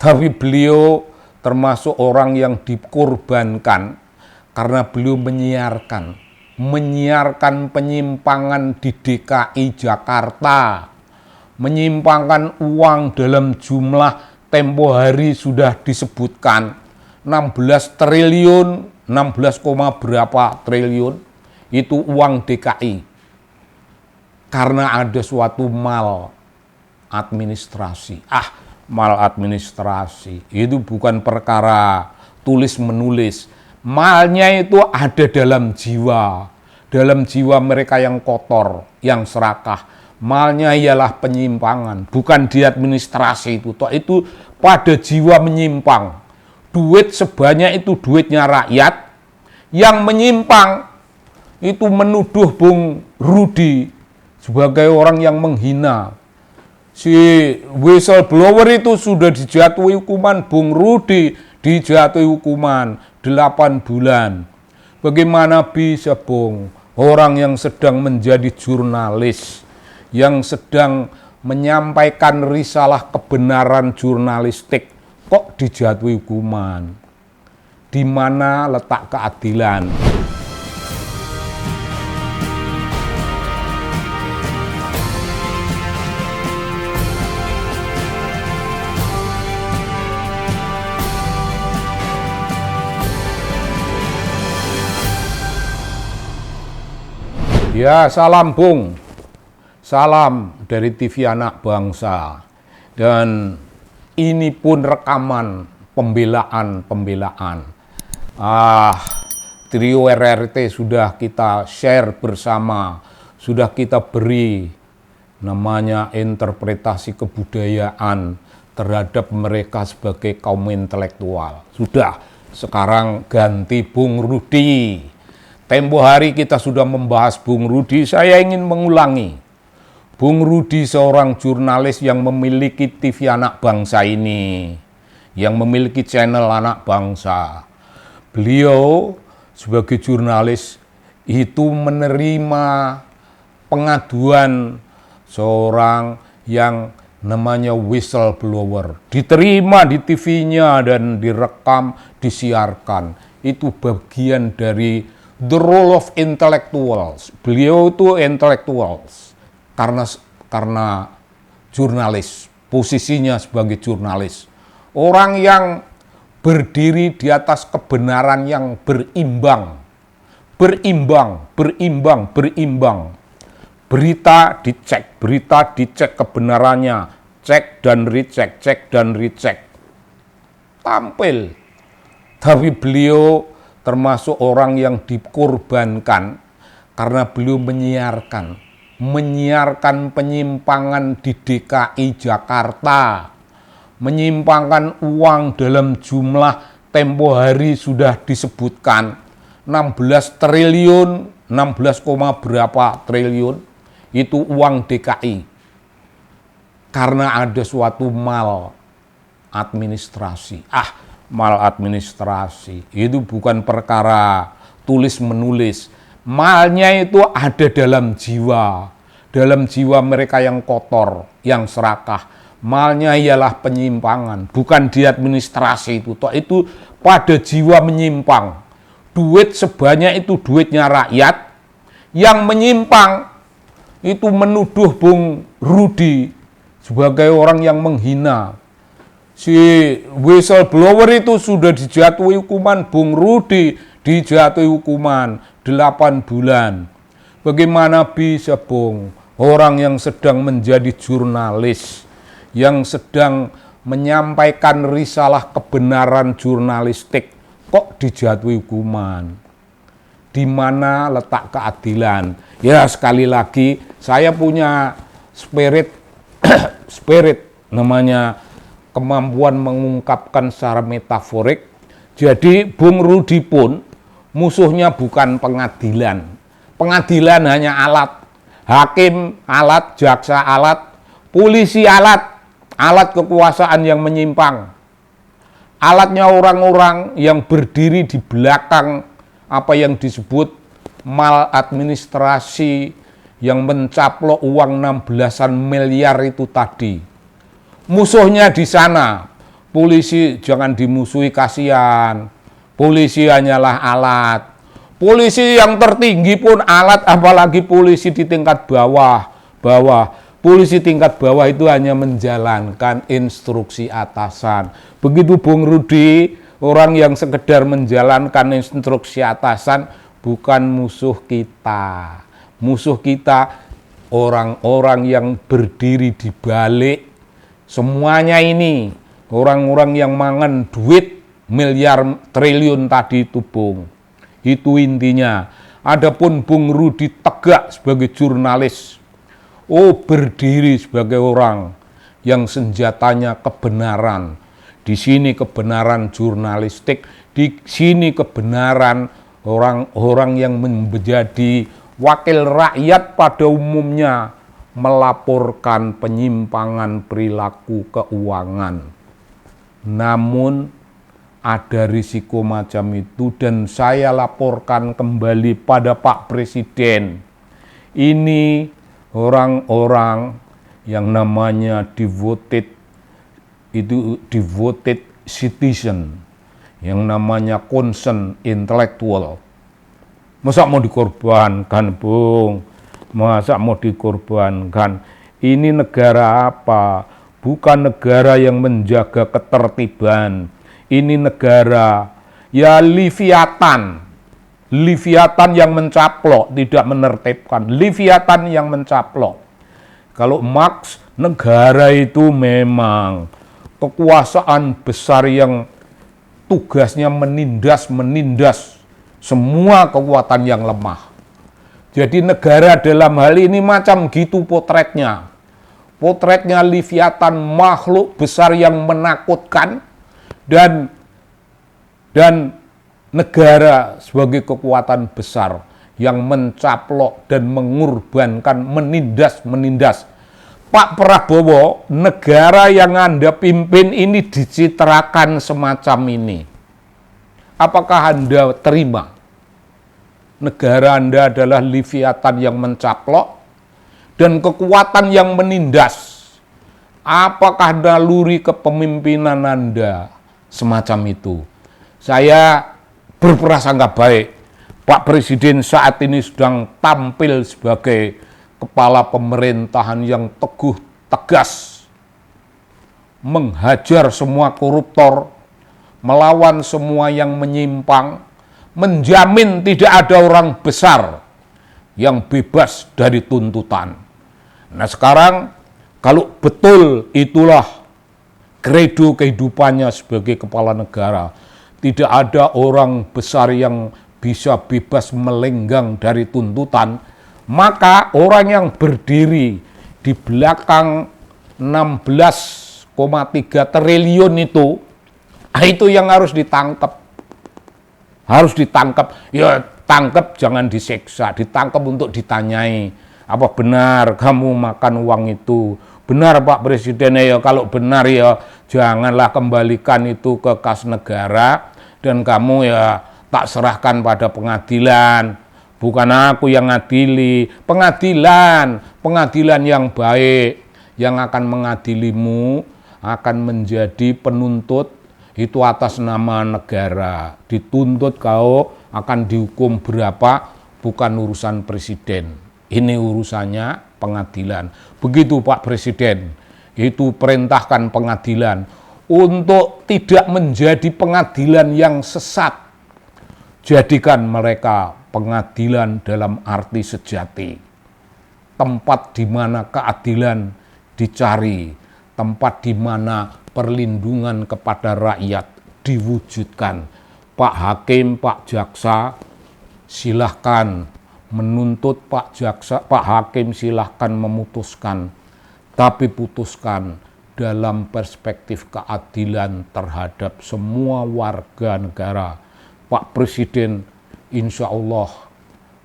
Tapi beliau termasuk orang yang dikorbankan karena beliau menyiarkan penyimpangan di DKI Jakarta, menyimpangkan uang dalam jumlah tempo hari sudah disebutkan 16 triliun, 16, berapa triliun itu uang DKI. Karena ada suatu mal administrasi. Maladministrasi itu bukan perkara tulis menulis. Malnya itu ada dalam jiwa mereka yang kotor, yang serakah. Malnya ialah penyimpangan, bukan di administrasi itu. Itu pada jiwa menyimpang. Duit sebanyak itu duitnya rakyat. Yang menyimpang itu menuduh Bung Rudi sebagai orang yang menghina. Si whistleblower itu sudah dijatuhi hukuman, Bung Rudi dijatuhi hukuman 8 bulan. Bagaimana bisa, Bung? Orang yang sedang menjadi jurnalis, yang sedang menyampaikan risalah kebenaran jurnalistik, kok dijatuhi hukuman? Di mana letak keadilan? Ya, salam Bung. Salam dari TV Anak Bangsa. Dan ini pun rekaman pembelaan. Trio RRT sudah kita share bersama, sudah kita beri namanya interpretasi kebudayaan terhadap mereka sebagai kaum intelektual. Sudah, sekarang ganti Bung Rudi. Tempo hari kita sudah membahas Bung Rudi, saya ingin mengulangi. Bung Rudi seorang jurnalis yang memiliki TV Anak Bangsa ini, yang memiliki channel Anak Bangsa. Beliau sebagai jurnalis itu menerima pengaduan seorang yang namanya whistleblower. Diterima di TV-nya dan direkam, disiarkan. Itu bagian dari the role of intellectuals. Beliau itu intellectuals karena jurnalis, posisinya sebagai jurnalis. Orang yang berdiri di atas kebenaran yang berimbang. Berita dicek kebenarannya, cek dan recheck. Tampil. Tapi beliau termasuk orang yang dikorbankan karena beliau menyiarkan penyimpangan di DKI Jakarta, menyimpangkan uang dalam jumlah tempo hari sudah disebutkan 16 triliun, 16, berapa triliun itu uang DKI. Karena ada suatu mal administrasi. Maladministrasi itu bukan perkara tulis menulis. Malnya itu ada dalam jiwa mereka yang kotor, yang serakah. Malnya ialah penyimpangan, bukan di administrasi itu. Itu pada jiwa menyimpang. Duit sebanyak itu duitnya rakyat. Yang menyimpang itu menuduh Bung Rudi sebagai orang yang menghina. Si whistleblower itu sudah dijatuhi hukuman, Bung Rudi dijatuhi hukuman 8 bulan. Bagaimana bisa, Bung? Orang yang sedang menjadi jurnalis, yang sedang menyampaikan risalah kebenaran jurnalistik, kok dijatuhi hukuman? Di mana letak keadilan? Ya, sekali lagi saya punya spirit namanya kemampuan mengungkapkan secara metaforik. Jadi Bung Rudi pun musuhnya bukan pengadilan. Pengadilan hanya alat. Hakim alat, jaksa alat, polisi alat kekuasaan yang menyimpang. Alatnya orang-orang yang berdiri di belakang apa yang disebut maladministrasi yang mencaplok uang 16-an miliar itu tadi. Musuhnya di sana Polisi jangan dimusuhi, kasihan. Polisi hanyalah alat. Polisi yang tertinggi pun alat, apalagi polisi di tingkat bawah. Polisi tingkat bawah itu hanya menjalankan instruksi atasan. Begitu Bung Rudi, orang yang sekedar menjalankan instruksi atasan, bukan musuh kita. Musuh kita orang-orang yang berdiri di balik semuanya ini. Orang-orang yang mangan duit miliar triliun tadi itu, Bung. Itu intinya. Adapun Bung Rudi tegak sebagai jurnalis. Berdiri sebagai orang yang senjatanya kebenaran. Di sini kebenaran jurnalistik, di sini kebenaran orang-orang yang menjadi wakil rakyat pada umumnya melaporkan penyimpangan perilaku keuangan. Namun ada risiko macam itu dan saya laporkan kembali pada Pak Presiden. Ini orang-orang yang namanya devoted citizen, yang namanya concern intelektual. Masa mau dikorbankan, Bung? Masa mau dikorbankan? Ini negara apa? Bukan negara yang menjaga ketertiban. Ini negara ya Leviathan. Leviathan yang mencaplok, tidak menertibkan. Leviathan yang mencaplok. Kalau Marx, negara itu memang kekuasaan besar yang tugasnya menindas semua kekuatan yang lemah. Jadi negara dalam hal ini macam gitu potretnya. Potretnya Leviathan, makhluk besar yang menakutkan, dan negara sebagai kekuatan besar yang mencaplok dan mengorbankan, menindas. Pak Prabowo, negara yang Anda pimpin ini dicitrakan semacam ini. Apakah Anda terima? Negara Anda adalah Leviathan yang mencaplok dan kekuatan yang menindas. Apakah naluri kepemimpinan Anda semacam itu? Saya berprasangka baik. Pak Presiden saat ini sedang tampil sebagai kepala pemerintahan yang teguh, tegas, menghajar semua koruptor, melawan semua yang menyimpang, menjamin tidak ada orang besar yang bebas dari tuntutan. Nah sekarang kalau betul itulah kredo kehidupannya sebagai kepala negara, tidak ada orang besar yang bisa bebas melenggang dari tuntutan, maka orang yang berdiri di belakang 16,3 triliun itu yang harus ditangkap. Harus ditangkap, ya tangkap jangan diseksa, ditangkap untuk ditanyai. Apa benar kamu makan uang itu? Benar Pak Presiden, ya kalau benar ya janganlah kembalikan itu ke kas negara dan kamu ya tak serahkan pada pengadilan. Bukan aku yang ngadili, pengadilan yang baik yang akan mengadilimu akan menjadi penuntut itu atas nama negara. Dituntut kau akan dihukum berapa, bukan urusan presiden. Ini urusannya pengadilan. Begitu Pak Presiden, itu perintahkan pengadilan untuk tidak menjadi pengadilan yang sesat. Jadikan mereka pengadilan dalam arti sejati. Tempat di mana keadilan dicari, tempat di mana perlindungan kepada rakyat diwujudkan. Pak Hakim, Pak Jaksa, silahkan menuntut Pak Jaksa, Pak Hakim silahkan memutuskan. Tapi putuskan dalam perspektif keadilan terhadap semua warga negara. Pak Presiden insya Allah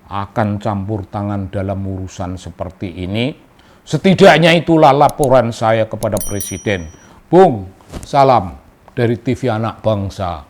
akan campur tangan dalam urusan seperti ini. Setidaknya itulah laporan saya kepada Presiden. Bung, salam dari TV Anak Bangsa.